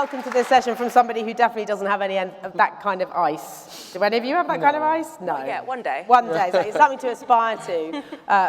welcome to this session from somebody who definitely doesn't have any of that kind of ice. Do any of you have that kind of ice? No. Yeah, one day. One day. So it's something to aspire to,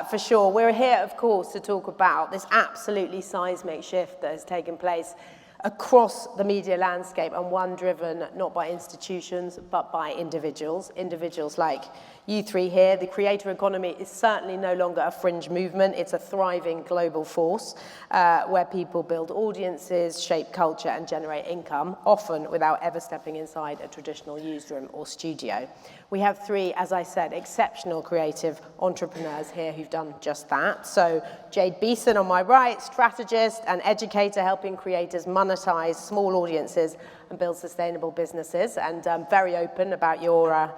for sure. We're here, of course, to talk about this absolutely seismic shift that has taken place across the media landscape, and one driven not by institutions but by individuals. Individuals like you three here. The creator economy is certainly no longer a fringe movement. It's a thriving global force where people build audiences, shape culture and generate income, often without ever stepping inside a traditional newsroom or studio. We have three, as I said, exceptional creative entrepreneurs here who've done just that. So Jade Beason on my right, strategist and educator helping creators monetize small audiences and build sustainable businesses, and very open about your,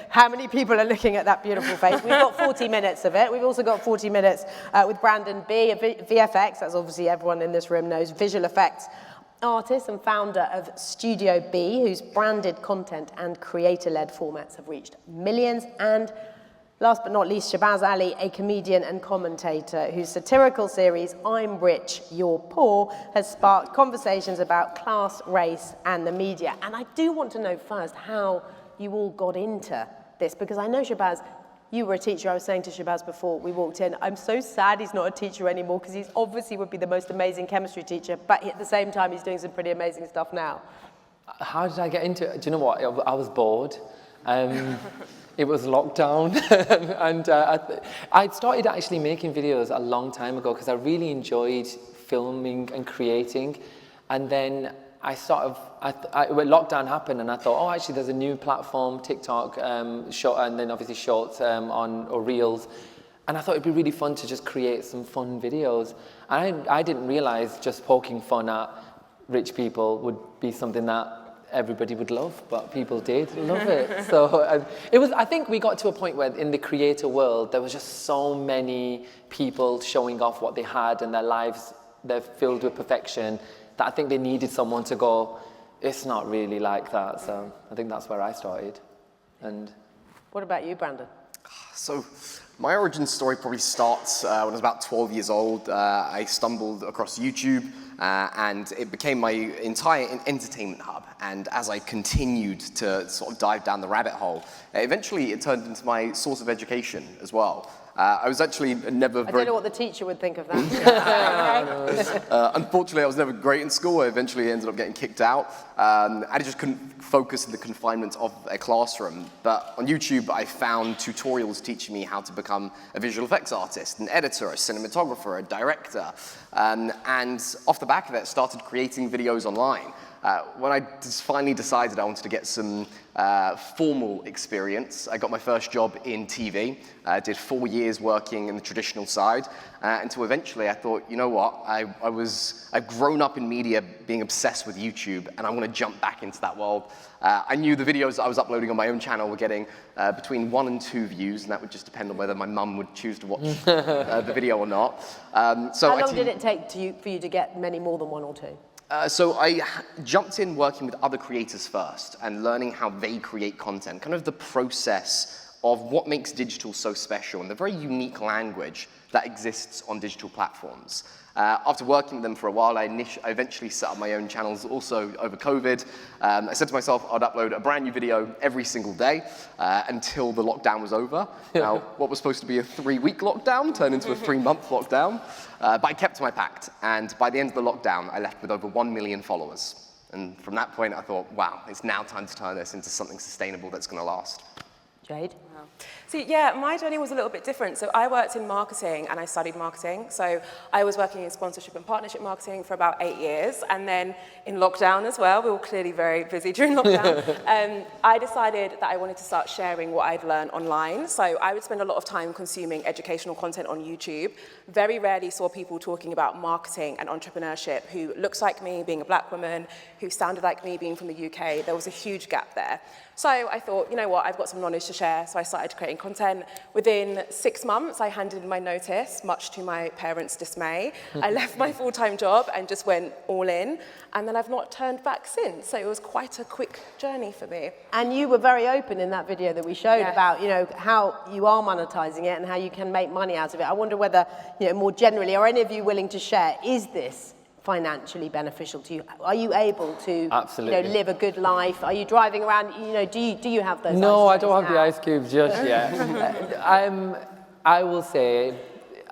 how many people are looking at that beautiful face. We've got 40 minutes of it. We've also got 40 minutes with BrandonB, a VFX, as obviously everyone in this room knows, visual effects artist and founder of StudioB, whose branded content and creator-led formats have reached millions, and last but not least, Shabaz, a comedian and commentator whose satirical series, I'm Rich, You're Poor, has sparked conversations about class, race, and the media. And I do want to know first how you all got into this, because I know, Shabaz, you were a teacher. I was saying to Shabaz before we walked in, I'm so sad he's not a teacher anymore, because he obviously would be the most amazing chemistry teacher, but at the same time, he's doing some pretty amazing stuff now. How did I get into it? Do you know what? I was bored. It was lockdown, and I'd started actually making videos a long time ago because I really enjoyed filming and creating, and then I when lockdown happened, and I thought, oh, actually, there's a new platform, TikTok, short, and then obviously shorts or reels, and I thought it'd be really fun to just create some fun videos. And I didn't realize just poking fun at rich people would be something that everybody would love, but people did love it. So it was. I think we got to a point where in the creator world, there was just so many people showing off what they had, and their lives, they're filled with perfection, that I think they needed someone to go, it's not really like that. So I think that's where I started. And what about you, Brandon? So my origin story probably starts when I was about 12 years old. I stumbled across YouTube and it became my entire entertainment hub. And as I continued to sort of dive down the rabbit hole, eventually it turned into my source of education as well. I was actually never I don't know what the teacher would think of that. Unfortunately, I was never great in school. I eventually ended up getting kicked out. I just couldn't focus in the confinement of a classroom. But on YouTube, I found tutorials teaching me how to become a visual effects artist, an editor, a cinematographer, a director. And off the back of it, started creating videos online. When I finally decided I wanted to get some formal experience, I got my first job in TV. I did 4 years working in the traditional side, until eventually I thought, you know what, I've grown up in media being obsessed with YouTube, and I want to jump back into that world. I knew the videos that I was uploading on my own channel were getting between 1 and 2 views, and that would just depend on whether my mum would choose to watch the video or not. So how long did it take for you to get many more than 1 or 2? So I jumped in working with other creators first and learning how they create content, kind of the process of what makes digital so special and the very unique language that exists on digital platforms. After working with them for a while, I eventually set up my own channels also over COVID. I said to myself I'd upload a brand new video every single day until the lockdown was over. Now, what was supposed to be a 3-week lockdown turned into a 3-month lockdown. But I kept to my pact, and by the end of the lockdown, I left with over 1 million followers. And from that point, I thought, wow, it's now time to turn this into something sustainable that's going to last. Jade? So yeah, my journey was a little bit different. So I worked in marketing and I studied marketing. So I was working in sponsorship and partnership marketing for about 8 years. And then in lockdown as well, we were clearly very busy during lockdown, I decided that I wanted to start sharing what I'd learned online. So I would spend a lot of time consuming educational content on YouTube. Very rarely saw people talking about marketing and entrepreneurship who looks like me, being a black woman, who sounded like me, being from the UK. There was a huge gap there. So I thought, you know what, I've got some knowledge to share. So I started creating content. Within 6 months, I handed in my notice, much to my parents' dismay. I left my full-time job and just went all in. And then I've not turned back since. So it was quite a quick journey for me. And you were very open in that video that we showed about, you know, how you are monetizing it and how you can make money out of it. I wonder whether, you know, more generally, are any of you willing to share, is this financially beneficial to you? Are you able to Absolutely. live a good life? Are you driving around, do you have those No, I ice don't trays have the now? ice cubes just yet. I will say,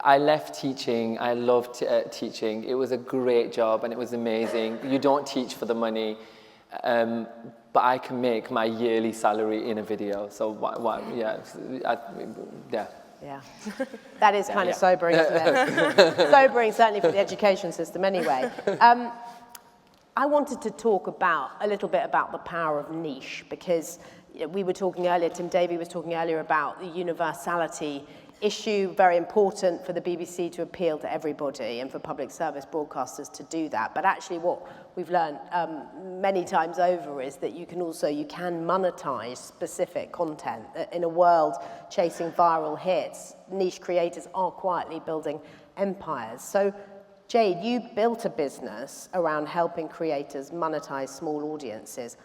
I left teaching. I loved teaching. It was a great job and it was amazing. You don't teach for the money, but I can make my yearly salary in a video. So yeah. Yeah, that is kind of sobering, isn't it? Sobering, certainly for the education system anyway. I wanted to talk a little bit about the power of niche, because we were talking earlier, Tim Davie was talking earlier about the universality issue, very important for the BBC to appeal to everybody and for public service broadcasters to do that. But actually what we've learned many times over is that you can monetize specific content. In a world chasing viral hits, niche creators are quietly building empires. So Jade, you built a business around helping creators monetize small audiences.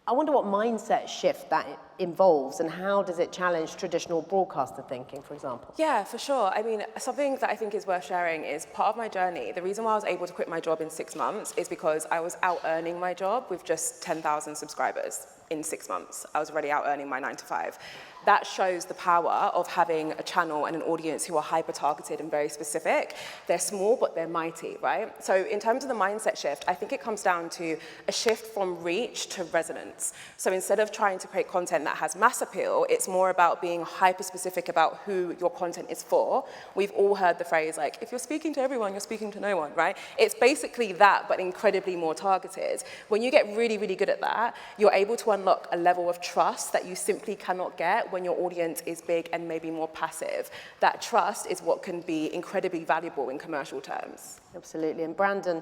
I wonder what mindset shift that involves, and how does it challenge traditional broadcaster thinking, for example? Yeah, for sure. I mean, something that I think is worth sharing is part of my journey. The reason why I was able to quit my job in 6 months is because I was out earning my job with just 10,000 subscribers in 6 months. I was already out earning my 9 to 5. That shows the power of having a channel and an audience who are hyper-targeted and very specific. They're small, but they're mighty, right? So in terms of the mindset shift, I think it comes down to a shift from reach to resonance. So instead of trying to create content that has mass appeal, it's more about being hyper-specific about who your content is for. We've all heard the phrase, like, if you're speaking to everyone, you're speaking to no one, right? It's basically that, but incredibly more targeted. When you get really, really good at that, you're able to unlock a level of trust that you simply cannot get when your audience is big and maybe more passive. That trust is what can be incredibly valuable in commercial terms. Absolutely. And Brandon,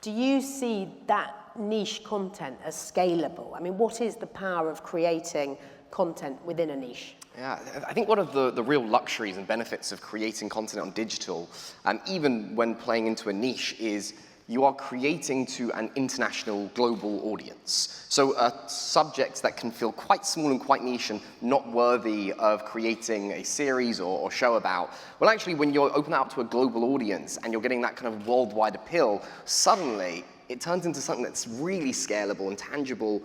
do you see that niche content as scalable? I mean, what is the power of creating content within a niche? Yeah, I think one of the real luxuries and benefits of creating content on digital, and even when playing into a niche, is you are creating to an international, global audience. So subjects that can feel quite small and quite niche and not worthy of creating a series or show about, well, actually, when you're open out to a global audience and you're getting that kind of worldwide appeal, suddenly it turns into something that's really scalable and tangible,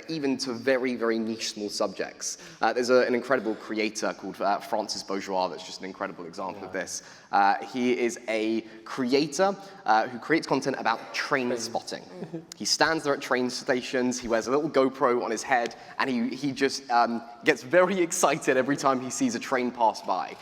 even to very, very niche small subjects. There's an incredible creator called Francis Bourgeois that's just an incredible example of this. He is a creator who creates content about train spotting. He stands there at train stations, he wears a little GoPro on his head, and he just gets very excited every time he sees a train pass by.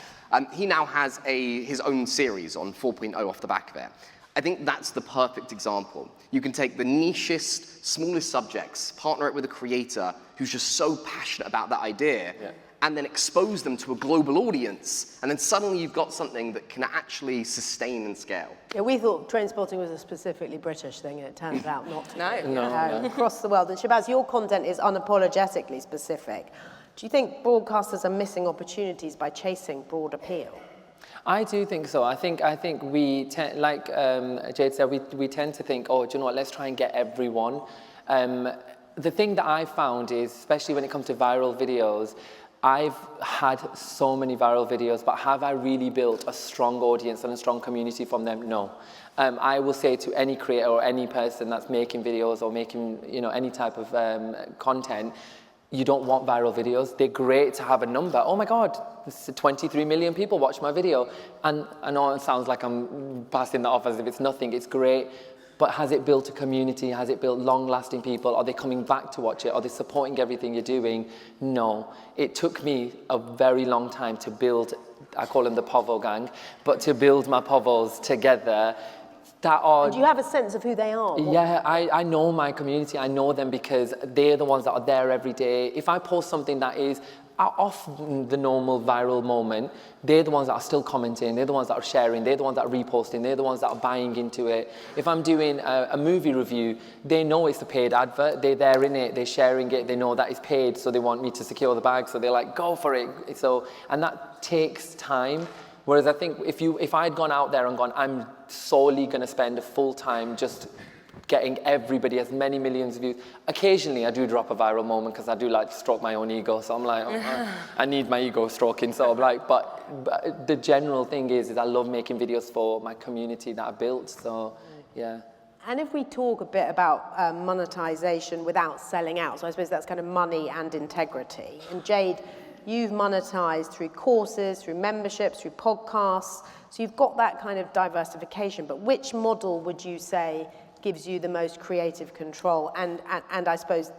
He now has his own series on 4.0 off the back of it. I think that's the perfect example. You can take the nichest, smallest subjects, partner it with a creator who's just so passionate about that idea, and then expose them to a global audience, and then suddenly you've got something that can actually sustain and scale. Yeah, we thought train spotting was a specifically British thing, and it turns out not to be. No. Across the world. And Shabaz, your content is unapologetically specific. Do you think broadcasters are missing opportunities by chasing broad appeal? I do think so. I think we tend, like Jade said, we tend to think, oh, do you know what? Let's try and get everyone. The thing that I found is, especially when it comes to viral videos, I've had so many viral videos, but have I really built a strong audience and a strong community from them? No. I will say to any creator or any person that's making videos or making any type of content, you don't want viral videos. They're great to have a number. Oh my God, 23 million people watch my video. And I know it sounds like I'm passing that off as if it's nothing. It's great. But has it built a community? Has it built long-lasting people? Are they coming back to watch it? Are they supporting everything you're doing? No. It took me a very long time to build, I call them the Povo gang, but to build my Povos together. Do you have a sense of who they are? Yeah, I know my community. I know them because they're the ones that are there every day. If I post something that is off the normal viral moment, they're the ones that are still commenting, they're the ones that are sharing, they're the ones that are reposting, they're the ones that are buying into it. If I'm doing a movie review, they know it's a paid advert, they're there in it, they're sharing it, they know that it's paid, so they want me to secure the bag, so they're like, go for it. And that takes time. Whereas I think if I'd gone out there and gone, I'm solely going to spend a full time just getting everybody as many millions of views. Occasionally I do drop a viral moment because I do like to stroke my own ego, so I'm like, I need my ego stroking, so I'm like, but the general thing is I love making videos for my community that I built, so yeah. And if we talk a bit about monetization without selling out, so I suppose that's kind of money and integrity. And Jade, you've monetized through courses, through memberships, through podcasts, so you've got that kind of diversification, but which model would you say gives you the most creative control and I suppose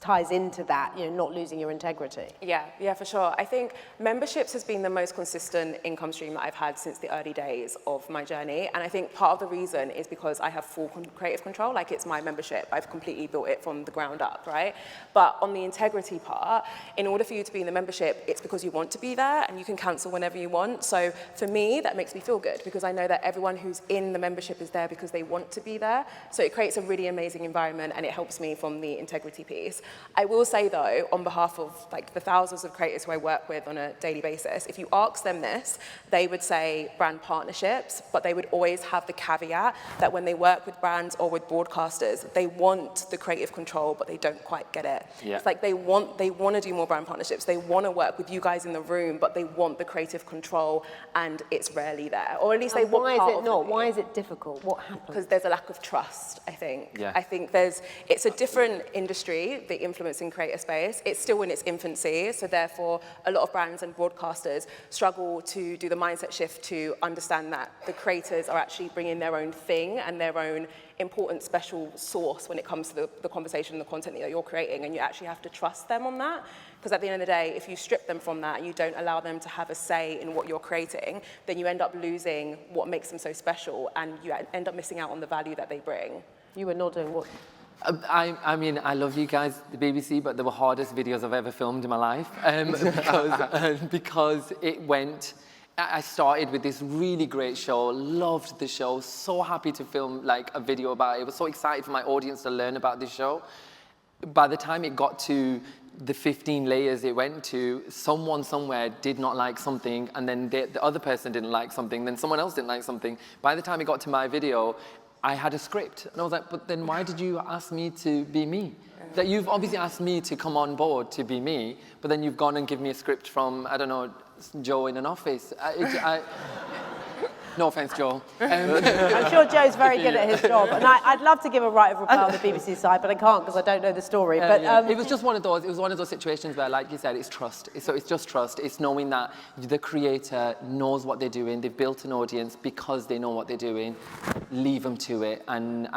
ties into that, you know, not losing your integrity? Yeah, for sure. I think memberships has been the most consistent income stream that I've had since the early days of my journey. And I think part of the reason is because I have full creative control, like it's my membership. I've completely built it from the ground up, right? But on the integrity part, in order for you to be in the membership, it's because you want to be there and you can cancel whenever you want. So for me, that makes me feel good because I know that everyone who's in the membership is there because they want to be there. So it creates a really amazing environment and it helps me from the integrity piece. I will say though, on behalf of like the thousands of creators who I work with on a daily basis, if you ask them this, they would say brand partnerships, but they would always have the caveat that when they work with brands or with broadcasters, they want the creative control, but they don't quite get it. Yeah. It's like they want to do more brand partnerships. They want to work with you guys in the room, but they want the creative control, and it's rarely there. Or at least they want part of it. Why is it not? Why is it difficult? What happens? Because there's a lack of trust, I think. Yeah. I think it's a different industry, the influencing creator space. It's still in its infancy, so therefore a lot of brands and broadcasters struggle to do the mindset shift to understand that the creators are actually bringing their own thing and their own important special source when it comes to the conversation and the content that you're creating, and you actually have to trust them on that. Because at the end of the day, if you strip them from that and you don't allow them to have a say in what you're creating, then you end up losing what makes them so special and you end up missing out on the value that they bring. You were nodding. What? I mean, I love you guys, the BBC, but they were hardest videos I've ever filmed in my life because it went. I started with this really great show, loved the show, so happy to film like a video about it. I was so excited for my audience to learn about this show. By the time it got to the 15 layers it went to, someone somewhere did not like something, and then the other person didn't like something, then someone else didn't like something. By the time it got to my video, I had a script, and I was like, but then why did you ask me to be me? That you've obviously asked me to come on board to be me, but then you've gone and given me a script from, I don't know, Joe in an office. No offense, Joe. I'm sure Joe's very good at his job, and I'd love to give a right of reply on the BBC side, but I can't because I don't know the story. But it was just one of those. It was one of those situations where, like you said, it's trust. So it's just trust. It's knowing that the creator knows what they're doing. They've built an audience because they know what they're doing. Leave them to it, and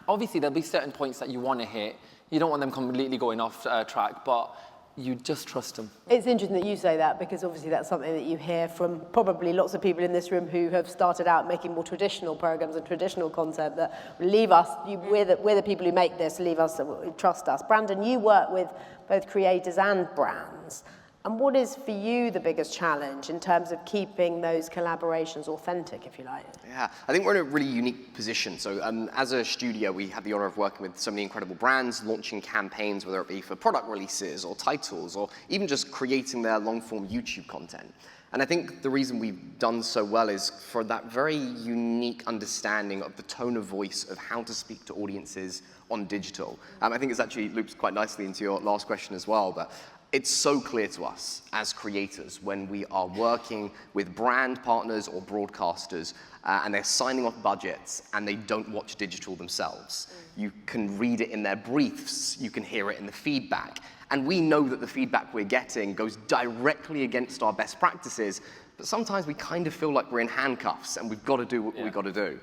obviously there'll be certain points that you want to hit. You don't want them completely going off track, but you just trust them. it's interesting that you say that because obviously that's something that you hear from probably lots of people in this room who have started out making more traditional programs and traditional content that leave us, we're the people who make this, leave us, trust us. Brandon, you work with both creators and brands. And what is for you the biggest challenge in terms of keeping those collaborations authentic, if you like? Yeah, I think we're in a really unique position. So as a studio, we have the honor of working with so many incredible brands, launching campaigns, whether it be for product releases or titles, or even just creating their long-form YouTube content. And I think the reason we've done so well is for that very unique understanding of the tone of voice of how to speak to audiences on digital. I think it's actually loops quite nicely into your last question as well, but it's so clear to us as creators when we are working with brand partners or broadcasters and they're signing off budgets and they don't watch digital themselves. You can read it in their briefs, you can hear it in the feedback, and we know that the feedback we're getting goes directly against our best practices, but sometimes we kind of feel like we're in handcuffs and we've got to do what we've got to do.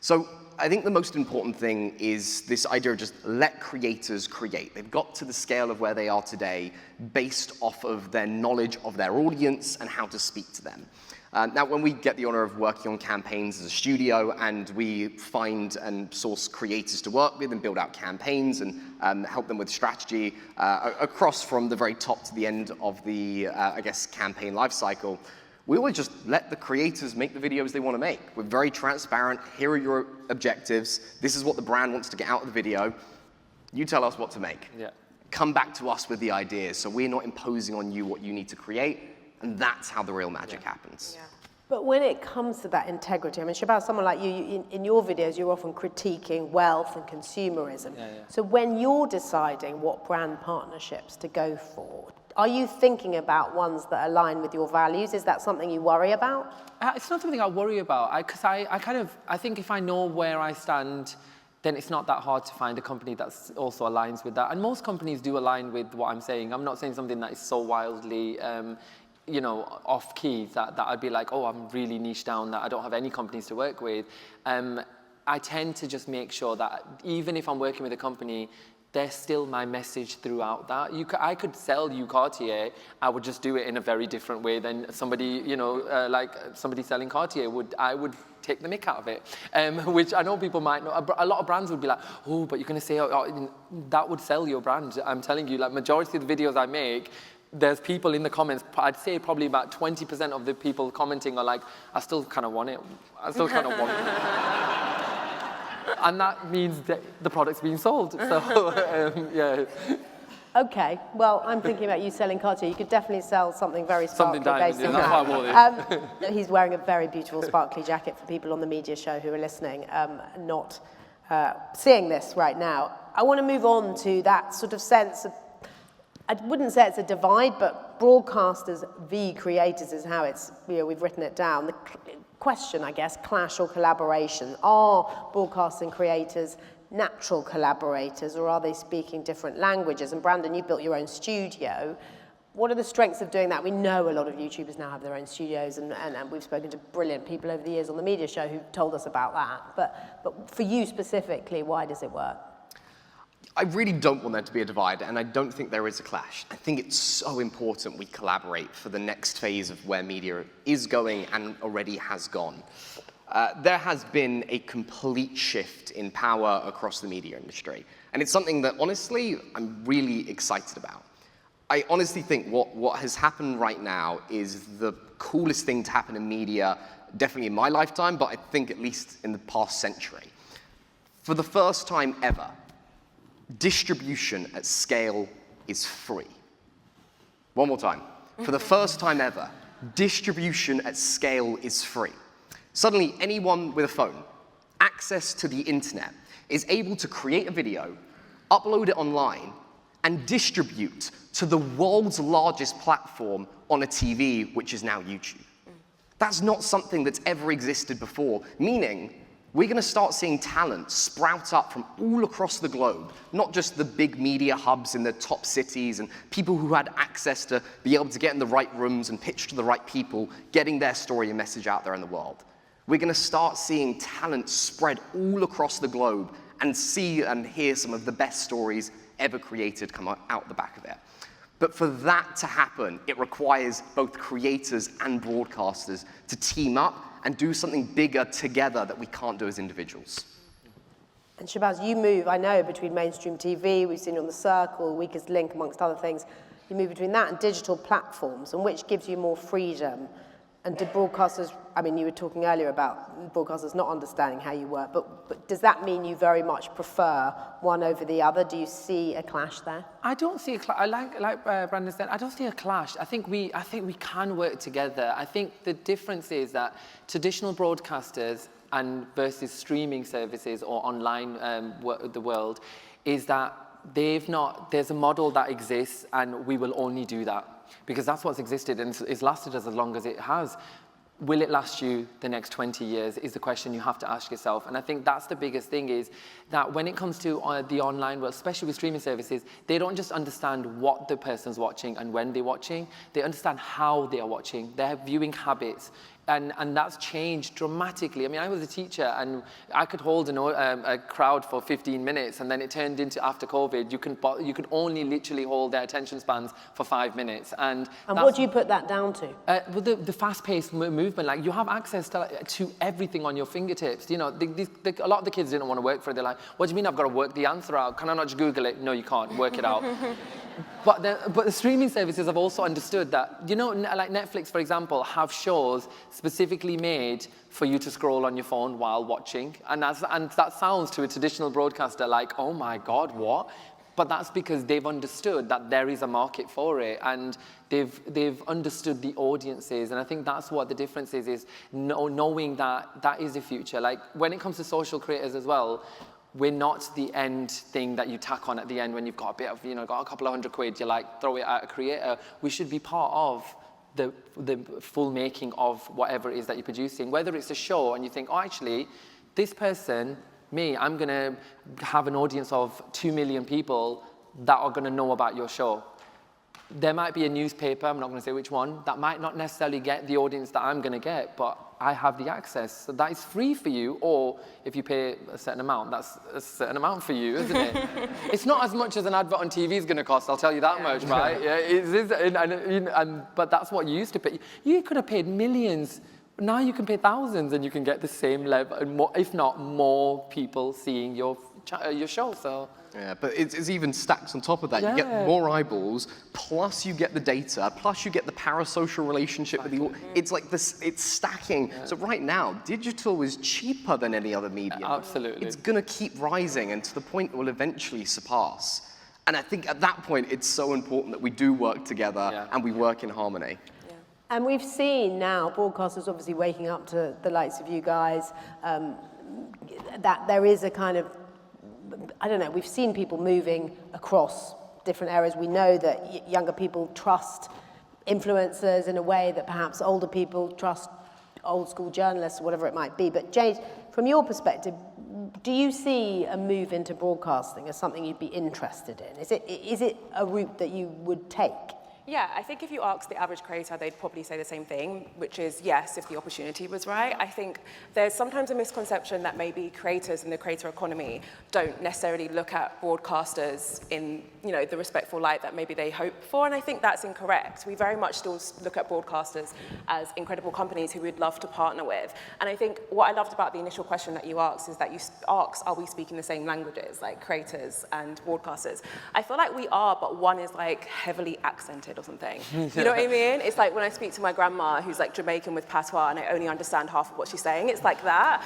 So I think the most important thing is this idea of just let creators create. They've got to the scale of where they are today based off of their knowledge of their audience and how to speak to them. Now, when we get the honor of working on campaigns as a studio and we find and source creators to work with and build out campaigns and help them with strategy across from the very top to the end of the, I guess, campaign lifecycle, we always just let the creators make the videos they want to make. We're very transparent. Here are your objectives. This is what the brand wants to get out of the video. You tell us what to make. Yeah. Come back to us with the ideas. So we're not imposing on you what you need to create. And that's how the real magic happens. Yeah. But when it comes to that integrity, I mean, Shabaz, someone like you in your videos, you're often critiquing wealth and consumerism. So when you're deciding what brand partnerships to go for, are you thinking about ones that align with your values? Is that something you worry about? It's not something I worry about, because I think if I know where I stand, then it's not that hard to find a company that also aligns with that. And most companies do align with what I'm saying. I'm not saying something that is so wildly you know, off key that I'd be like, oh, I'm really niche down, that I don't have any companies to work with. I tend to just make sure that even if I'm working with a company, there's still my message throughout that. I could sell you Cartier, I would just do it in a very different way than somebody, you know, like somebody selling Cartier would. I would take the mick out of it, which I know people might know. A lot of brands would be like, oh, but you're going to say, oh, that would sell your brand. I'm telling you, like, majority of the videos I make, there's people in the comments, I'd say probably about 20% of the people commenting are like, I still kind of want it. I still kind of want it. And that means that the product's being sold. So, yeah. Okay, well, I'm thinking about you selling Cartier. You could definitely sell something very sparkly based on that. He's wearing a very beautiful sparkly jacket for people on the media show who are listening, not seeing this right now. I want to move on to that sort of sense of, I wouldn't say it's a divide, but broadcasters v creators is how it's, you know, we've written it down. The question, I guess, clash or collaboration. Are broadcasting creators natural collaborators, or are they speaking different languages? And Brandon, you built your own studio. What are the strengths of doing that? We know a lot of YouTubers now have their own studios, and we've spoken to brilliant people over the years on the media show who told us about that. But for you specifically, why does it work? I really don't want there to be a divide, and I don't think there is a clash. I think it's so important we collaborate for the next phase of where media is going and already has gone. There has been a complete shift in power across the media industry, and it's something that, honestly, I'm really excited about. I honestly think what has happened right now is the coolest thing to happen in media, definitely in my lifetime, but I think at least in the past century. For the first time ever, distribution at scale is free. One more time. For the first time ever, distribution at scale is free. Suddenly, anyone with a phone, access to the internet, is able to create a video, upload it online, and distribute to the world's largest platform on a TV, which is now YouTube. That's not something that's ever existed before, meaning we're going to start seeing talent sprout up from all across the globe, not just the big media hubs in the top cities and people who had access to be able to get in the right rooms and pitch to the right people, getting their story and message out there in the world. We're going to start seeing talent spread all across the globe and see and hear some of the best stories ever created come out the back of it. But for that to happen, it requires both creators and broadcasters to team up and do something bigger together that we can't do as individuals. And Shabaz, you move, I know, between mainstream TV, we've seen you on The Circle, Weakest Link, amongst other things. You move between that and digital platforms, and which gives you more freedom. And do broadcasters, I mean, you were talking earlier about broadcasters not understanding how you work, but does that mean you very much prefer one over the other? Do you see a clash there? I don't see a clash. Like Brandon said, I don't see a clash. I think we can work together. I think the difference is that traditional broadcasters and versus streaming services or online the world is that there's a model that exists and we will only do that. Because that's what's existed and it's lasted as long as it has. Will it last you the next 20 years is the question you have to ask yourself. And I think that's the biggest thing, is that when it comes to the online world, especially with streaming services, they don't just understand what the person's watching and when they're watching, they understand how they are watching, their viewing habits. And that's changed dramatically. I mean, I was a teacher and I could hold a crowd for 15 minutes and then it turned into, after COVID, you could only literally hold their attention spans for 5 minutes. And what do you put that down to? Well, the fast-paced movement, like you have access to everything on your fingertips. You know, a lot of the kids didn't want to work for it. They're like, what do you mean I've got to work the answer out? Can I not just Google it? No, you can't. Work it out. But the streaming services have also understood that, you know, like Netflix, for example, have shows specifically made for you to scroll on your phone while watching. And that sounds to a traditional broadcaster like, oh my God, what? But that's because they've understood that there is a market for it, and they've understood the audiences. And I think that's what the difference is knowing that that is the future. Like when it comes to social creators as well, we're not the end thing that you tack on at the end when you've got a bit of, got a couple of £100, you like throw it at a creator. We should be part of the full making of whatever it is that you're producing. Whether it's a show and you think, oh, actually, this person, me, I'm going to have an audience of 2 million people that are going to know about your show. There might be a newspaper, I'm not going to say which one, that might not necessarily get the audience that I'm going to get, but I have the access. So that is free for you, or if you pay a certain amount, that's a certain amount for you, isn't it? It's not as much as an advert on TV is going to cost, I'll tell you that much, right? Yeah, it is, but that's what you used to pay. You could have paid millions. Now you can pay thousands and you can get the same level, and more, if not more people seeing your show, so. Yeah, but it's even stacked on top of that. Yeah. You get more eyeballs, plus you get the data, plus you get the parasocial relationship with the. It's like this. It's stacking. Yeah. So right now, digital is cheaper than any other medium. Absolutely. It's gonna keep rising, and to the point it will eventually surpass. And I think at that point, it's so important that we do work together and we work in harmony. And we've seen now broadcasters obviously waking up to the likes of you guys, that there is a kind of, I don't know, we've seen people moving across different areas. We know that younger people trust influencers in a way that perhaps older people trust old school journalists, or whatever it might be. But Jade, from your perspective, do you see a move into broadcasting as something you'd be interested in? Is it a route that you would take? Yeah, I think if you ask the average creator, they'd probably say the same thing, which is yes, if the opportunity was right. I think there's sometimes a misconception that maybe creators in the creator economy don't necessarily look at broadcasters in, the respectful light that maybe they hope for, and I think that's incorrect. We very much still look at broadcasters as incredible companies who we'd love to partner with. And I think what I loved about the initial question that you asked is that you asked, are we speaking the same languages, like creators and broadcasters? I feel like we are, but one is like heavily accented or something. You know what I mean? It's like when I speak to my grandma who's like Jamaican with patois and I only understand half of what she's saying. It's like that.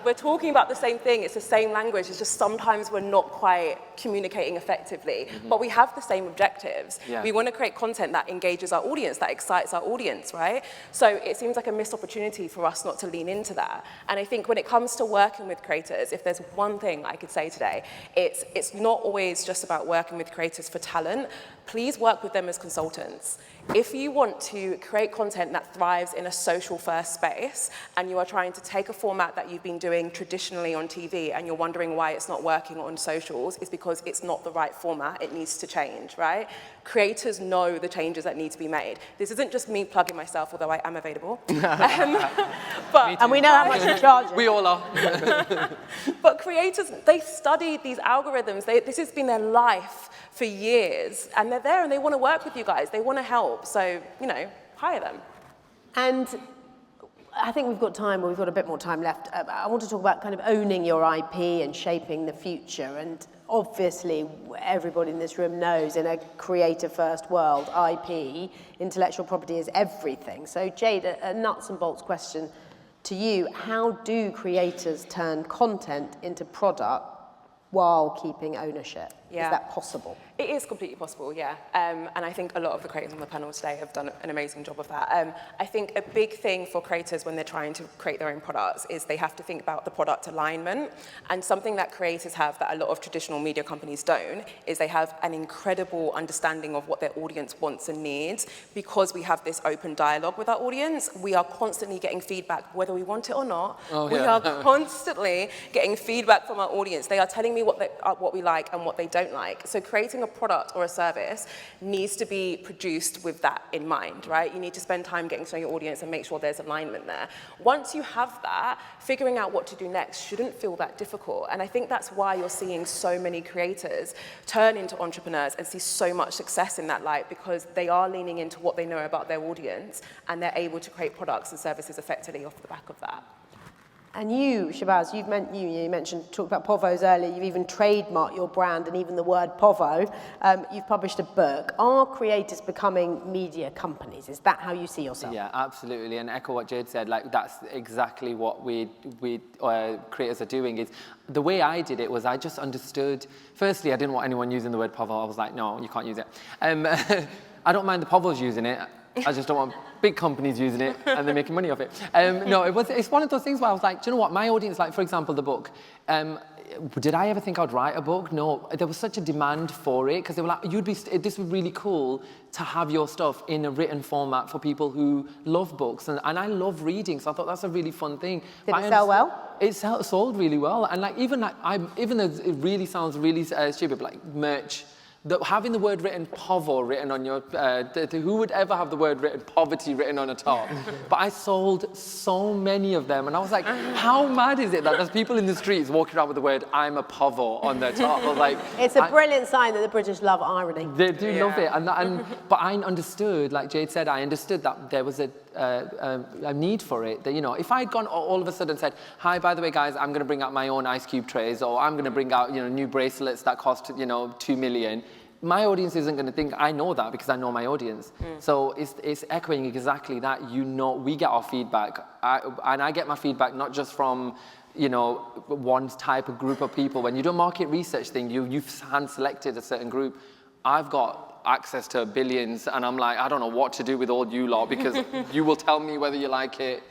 We're talking about the same thing. It's the same language. It's just sometimes we're not quite communicating effectively, but we have the same objectives. Yeah. We want to create content that engages our audience, that excites our audience, right? So it seems like a missed opportunity for us not to lean into that. And I think when it comes to working with creators, if there's one thing I could say today, it's not always just about working with creators for talent. Please work with them as consultants. If you want to create content that thrives in a social-first space, and you are trying to take a format that you've been doing traditionally on TV, and you're wondering why it's not working on socials, it's because it's not the right format. It needs to change, right? Creators know the changes that need to be made. This isn't just me plugging myself, although I am available. And we know how much you're charging. We all are. But creators, they studied these algorithms. This has been their life for years, and they're there and they want to work with you guys. They want to help, so, hire them. And I think we've got a bit more time left. I want to talk about kind of owning your IP and shaping the future. And obviously, everybody in this room knows in a creator-first world, IP, intellectual property is everything. So Jade, a nuts and bolts question to you. How do creators turn content into product while keeping ownership? Yeah. Is that possible? It is completely possible, yeah. And I think a lot of the creators on the panel today have done an amazing job of that. I think a big thing for creators when they're trying to create their own products is they have to think about the product alignment. And something that creators have that a lot of traditional media companies don't is they have an incredible understanding of what their audience wants and needs. Because we have this open dialogue with our audience, we are constantly getting feedback, whether we want it or not. We are constantly getting feedback from our audience. They are telling me what we like and what they don't like. So creating a product or a service needs to be produced with that in mind, right? You need to spend time getting to know your audience and make sure there's alignment there. Once you have that, figuring out what to do next shouldn't feel that difficult. And I think that's why you're seeing so many creators turn into entrepreneurs and see so much success in that light, because they are leaning into what they know about their audience and they're able to create products and services effectively off the back of that. And you, Shabaz, you mentioned, talked about povos earlier, you've even trademarked your brand and even the word povo. You've published a book. Are creators becoming media companies? Is that how you see yourself? Yeah, absolutely. And echo what Jade said, like that's exactly what we creators are doing. Is the way I did it was I just understood, firstly, I didn't want anyone using the word povo. I was like, no, you can't use it. I don't mind the povos using it. I just don't want big companies using it and they're making money off it. No, it's one of those things where I was like, do you know what, my audience, like for example, the book, did I ever think I'd write a book? No, there was such a demand for it because they were like, this would be really cool to have your stuff in a written format for people who love books. And I love reading, so I thought that's a really fun thing. Did it sell well? It sold really well. And like, even though it really sounds really stupid, but like merch, having the word written povo written on your, who would ever have the word written poverty written on a top? But I sold so many of them and I was like, how mad is it that there's people in the streets walking around with the word I'm a povo on their top? I was like, it's a brilliant sign that the British love irony. They do love it. But I understood, like Jade said, I understood that there was a need for it. That, you know, if I had gone all of a sudden and said, hi, by the way, guys, I'm going to bring out my own ice cube trays, or I'm going to bring out, new bracelets that cost, 2 million, my audience isn't going to think I know that because I know my audience. So it's echoing exactly that. We get our feedback, and I get my feedback not just from one type of group of people. When you do a market research thing, you've hand selected a certain group. I've got access to billions, and I'm like, I don't know what to do with all you lot because you will tell me whether you like it.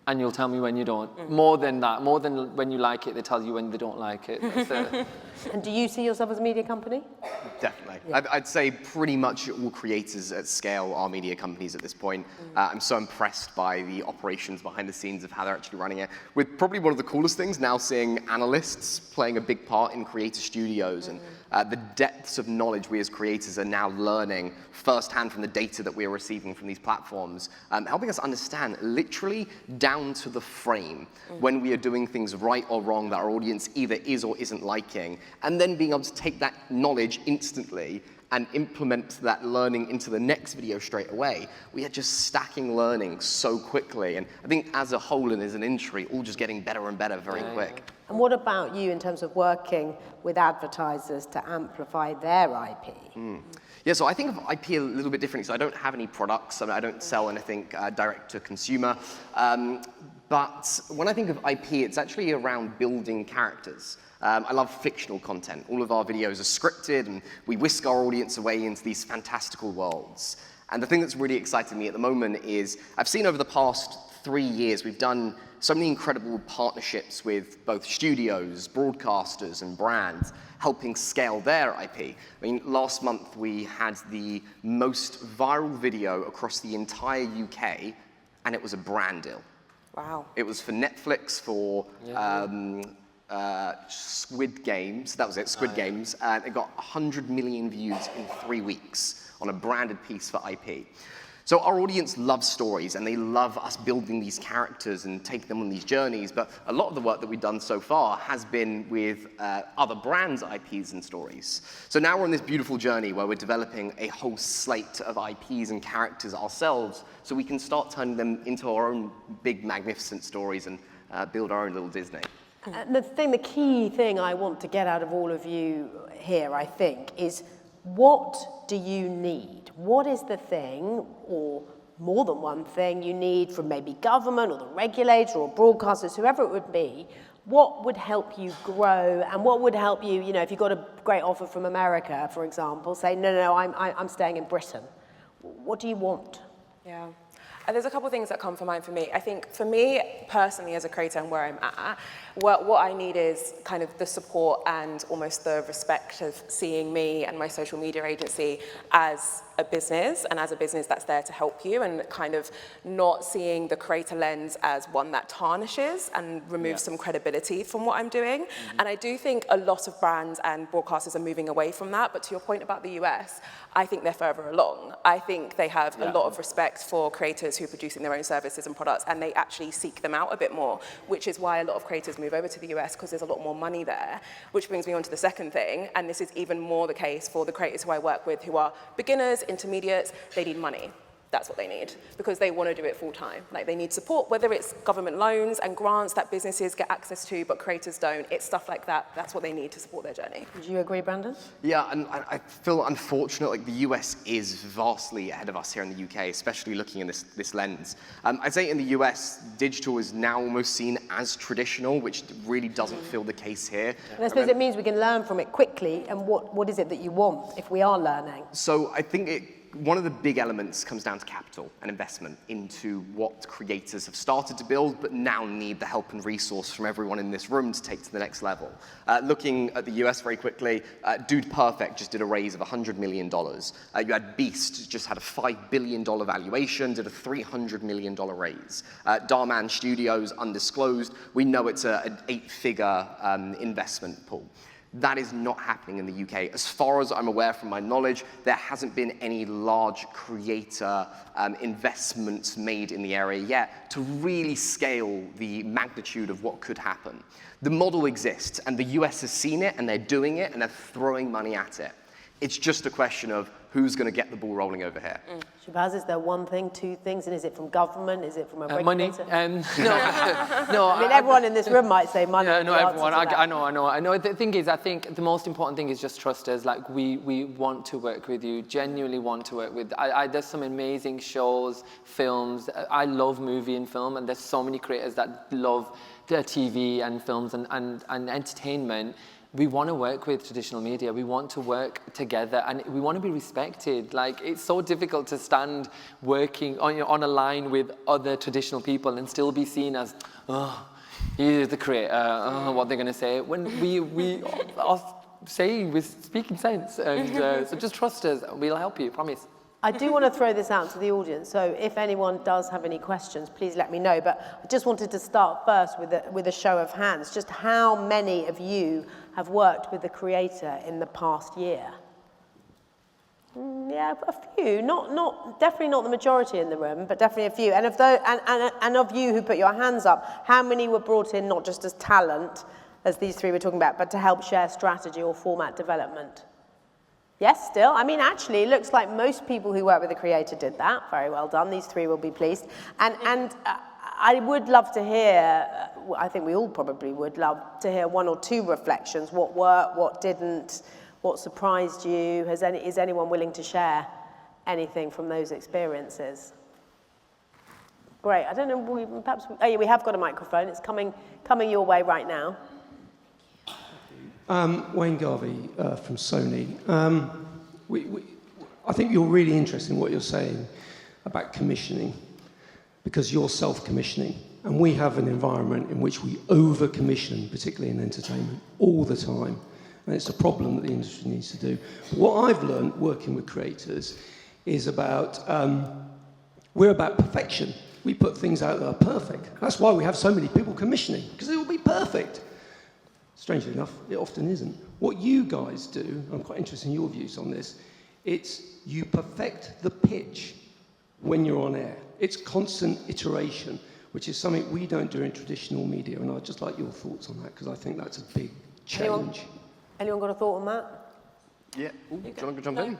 And you'll tell me when you don't. More than that, more than when you like it, they tell you when they don't like it. And do you see yourself as a media company? Definitely. Yeah. I'd say pretty much all creators at scale are media companies at this point. I'm so impressed by the operations behind the scenes of how they're actually running it. With probably one of the coolest things now seeing analysts playing a big part in creator studios and the depths of knowledge we as creators are now learning firsthand from the data that we're receiving from these platforms, helping us understand literally down to the frame when we are doing things right or wrong that our audience either is or isn't liking, and then being able to take that knowledge instantly and implement that learning into the next video straight away. We are just stacking learning so quickly, and I think as a whole and as an industry, all just getting better and better very quick. And what about you in terms of working with advertisers to amplify their IP? Yeah, so I think of IP a little bit differently. So I don't have any products. I don't sell anything direct to consumer. But when I think of IP, it's actually around building characters. I love fictional content. All of our videos are scripted, and we whisk our audience away into these fantastical worlds. And the thing that's really exciting me at the moment is I've seen over the past 3 years, we've done so many incredible partnerships with both studios, broadcasters, and brands, helping scale their IP. I mean, last month we had the most viral video across the entire UK, and it was a brand deal. Wow. It was for Netflix for Squid Games, that was it, Squid Games, and it got 100 million views in 3 weeks on a branded piece for IP. So our audience loves stories, and they love us building these characters and taking them on these journeys, but a lot of the work that we've done so far has been with other brands' IPs and stories. So now we're on this beautiful journey where we're developing a whole slate of IPs and characters ourselves, so we can start turning them into our own big, magnificent stories and build our own little Disney. The key thing I want to get out of all of you here, I think, is what do you need? What is the thing, or more than one thing, you need from maybe government or the regulator or broadcasters, whoever it would be? What would help you grow, and what would help you, if you got a great offer from America, for example, say, no, I'm staying in Britain. What do you want? Yeah. There's a couple of things that come to mind for me. I think for me, personally, as a creator and where I'm at, what I need is kind of the support and almost the respect of seeing me and my social media agency as a business, and as a business that's there to help you, and kind of not seeing the creator lens as one that tarnishes and removes some credibility from what I'm doing. And I do think a lot of brands and broadcasters are moving away from that, but to your point about the US, I think they're further along. I think they have a lot of respect for creators who are producing their own services and products, and they actually seek them out a bit more, which is why a lot of creators move over to the US, because there's a lot more money there. Which brings me on to the second thing, and this is even more the case for the creators who I work with, who are beginners, intermediates. They need money. That's what they need, because they want to do it full time. Like, they need support, whether it's government loans and grants that businesses get access to, but creators don't. It's stuff like that. That's what they need to support their journey. Do you agree, Brandon? Yeah, and I feel unfortunate, like the US is vastly ahead of us here in the UK, especially looking in this lens. I'd say in the US, digital is now almost seen as traditional, which really doesn't feel the case here. And I suppose it means we can learn from it quickly, and what is it that you want if we are learning? So I think one of the big elements comes down to capital and investment into what creators have started to build, but now need the help and resource from everyone in this room to take to the next level. Looking at the US very quickly, Dude Perfect just did a raise of $100 million. You had Beast, just had a $5 billion valuation, did a $300 million raise. Darman Studios, undisclosed, we know it's an 8-figure investment pool. That is not happening in the UK. As far as I'm aware from my knowledge, there hasn't been any large creator investments made in the area yet to really scale the magnitude of what could happen. The model exists, and the US has seen it, and they're doing it, and they're throwing money at it. It's just a question of who's going to get the ball rolling over here. Shabaz, is there one thing, two things, and is it from government? Is it from a regulator? Money. No. I mean, everyone in this room might say money. Yeah, no, everyone. I know. The thing is, I think the most important thing is just trust us. Like, we want to work with you, genuinely want to work with. There's some amazing shows, films. I love movie and film, and there's so many creators that love their TV and films and entertainment. We want to work with traditional media. We want to work together, and we want to be respected. Like, it's so difficult to stand working on a line with other traditional people and still be seen as, oh, he's the creator, what they're going to say. When we are saying, we're speaking sense, and so just trust us. We'll help you, promise. I do want to throw this out to the audience, so if anyone does have any questions, please let me know. But I just wanted to start first with a show of hands. Just how many of you have worked with a creator in the past year? Yeah, a few. Definitely not the majority in the room, but definitely a few. And of you who put your hands up, how many were brought in not just as talent, as these three were talking about, but to help share strategy or format development? Yes, still. I mean, actually, it looks like most people who work with a creator did that. Very well done. These three will be pleased. And I would love to hear, I think we all probably would love to hear one or two reflections. What worked, what didn't, what surprised you? Is anyone willing to share anything from those experiences? Great. I don't know, perhaps, we have got a microphone. It's coming your way right now. Wayne Garvey from Sony. I think you're really interested in what you're saying about commissioning, because you're self-commissioning. And we have an environment in which we over-commission, particularly in entertainment, all the time. And it's a problem that the industry needs to do. What I've learned working with creators is we're about perfection. We put things out that are perfect. That's why we have so many people commissioning, because it will be perfect. Strangely enough, it often isn't. What you guys do, I'm quite interested in your views on this, it's you perfect the pitch when you're on air. It's constant iteration, which is something we don't do in traditional media, and I'd just like your thoughts on that, because I think that's a big change. Anyone got a thought on that? Yeah. Ooh, do you want to jump in?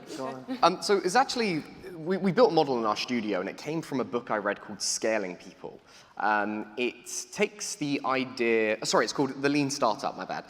So it's actually, we built a model in our studio, and it came from a book I read called Scaling People. It takes the idea, it's called The Lean Startup, my bad.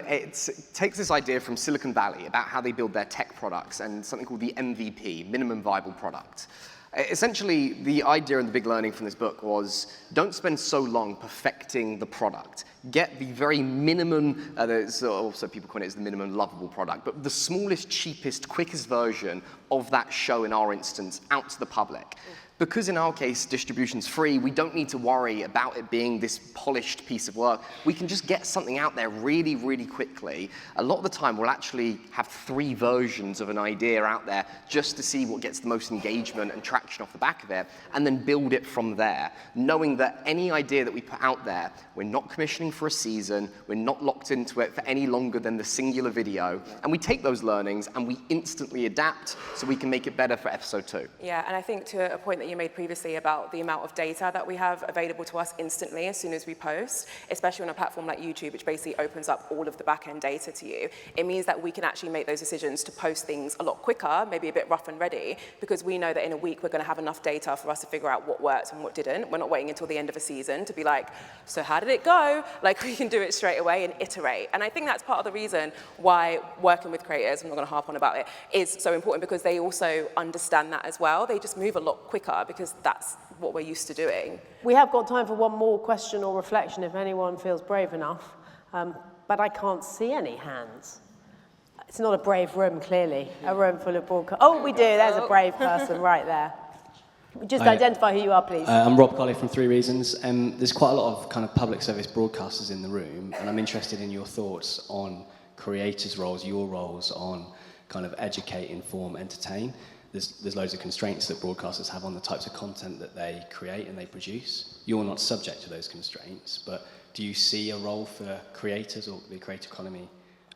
It takes this idea from Silicon Valley about how they build their tech products and something called the MVP, minimum viable product. Essentially, the idea and the big learning from this book was don't spend so long perfecting the product. Get the very minimum, also people call it the minimum lovable product, but the smallest, cheapest, quickest version of that show in our instance out to the public. Because in our case, distribution's free, we don't need to worry about it being this polished piece of work. We can just get something out there really, really quickly. A lot of the time, we'll actually have 3 versions of an idea out there just to see what gets the most engagement and traction off the back of it, and then build it from there, knowing that any idea that we put out there, we're not commissioning for a season, we're not locked into it for any longer than the singular video, and we take those learnings and we instantly adapt so we can make it better for episode 2. Yeah, and I think to a point that that you made previously about the amount of data that we have available to us instantly as soon as we post, especially on a platform like YouTube, which basically opens up all of the back-end data to you, it means that we can actually make those decisions to post things a lot quicker, maybe a bit rough and ready, because we know that in a week we're going to have enough data for us to figure out what worked and what didn't. We're not waiting until the end of a season to be like, so how did it go? Like, we can do it straight away and iterate. And I think that's part of the reason why working with creators, I'm not going to harp on about it, is so important, because they also understand that as well. They just move a lot quicker because that's what we're used to doing. We have got time for one more question or reflection if anyone feels brave enough, but I can't see any hands. It's not a brave room, clearly, a room full of broadcast. Oh, we do, there's a brave person right there. Just identify who you are, please. I'm Rob Colley from 3 Reasons. There's quite a lot of kind of public service broadcasters in the room, and I'm interested in your thoughts on creators' roles, your roles on kind of educate, inform, entertain. There's loads of constraints that broadcasters have on the types of content that they create and they produce. You're not subject to those constraints, but do you see a role for creators or the creator economy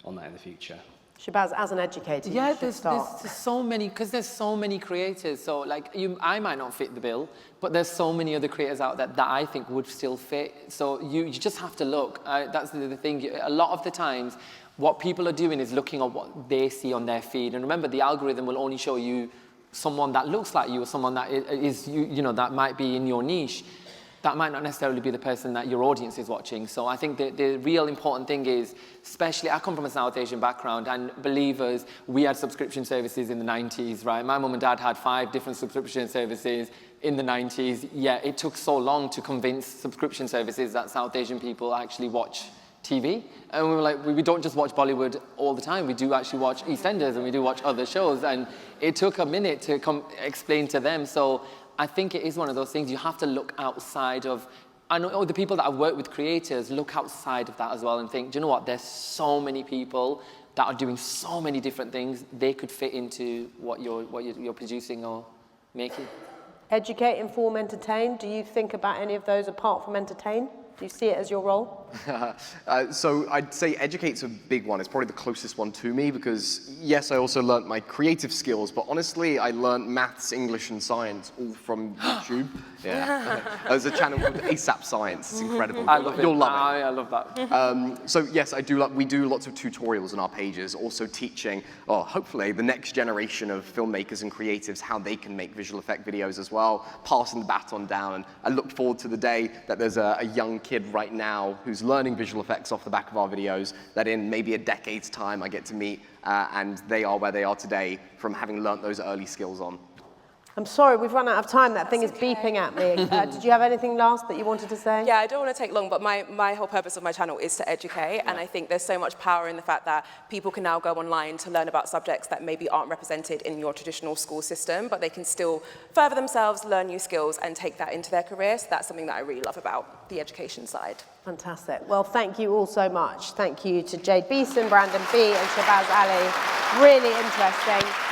on that in the future? Shabaz, as an educator, Yeah, you should there's start. so many, because there's so many creators. So like, I might not fit the bill, but there's so many other creators out there that I think would still fit. So you just have to look. That's the thing. A lot of the times, what people are doing is looking at what they see on their feed. And remember, the algorithm will only show you someone that looks like you or someone that is you know, that might be in your niche. That might not necessarily be the person that your audience is watching. So I think the real important thing is, especially, I come from a South Asian background, and believers, we had subscription services in the 90s, right? My mum and dad had 5 different subscription services in the 90s. Yeah, it took so long to convince subscription services that South Asian people actually watch TV. And we were like, we don't just watch Bollywood all the time, we do actually watch EastEnders and we do watch other shows. And it took a minute to explain to them. So I think it is one of those things, you have to look outside of, I know the people that I've worked with, creators, look outside of that as well and think, do you know what, there's so many people that are doing so many different things, they could fit into what you're producing or making. Educate, inform, entertain. Do you think about any of those apart from entertain? Do you see it as your role? So I'd say educate's a big one. It's probably the closest one to me because, yes, I also learnt my creative skills, but honestly, I learnt maths, English, and science all from YouTube. Yeah. There's a channel called ASAP Science. It's incredible. I love it. You'll love it. I love that. So yes, we do lots of tutorials on our pages, also teaching, hopefully, the next generation of filmmakers and creatives how they can make visual effect videos as well, passing the baton down. And I look forward to the day that there's a young kid right now who's learning visual effects off the back of our videos, that in maybe a decade's time I get to meet, and they are where they are today from having learnt those early skills on. I'm sorry, we've run out of time. That thing is beeping at me. Did you have anything last that you wanted to say? Yeah, I don't want to take long, but my whole purpose of my channel is to educate, and I think there's so much power in the fact that people can now go online to learn about subjects that maybe aren't represented in your traditional school system, but they can still further themselves, learn new skills, and take that into their career. So that's something that I really love about the education side. Fantastic. Well, thank you all so much. Thank you to Jade Beason, BrandonB, and Shabaz Ali. Really interesting.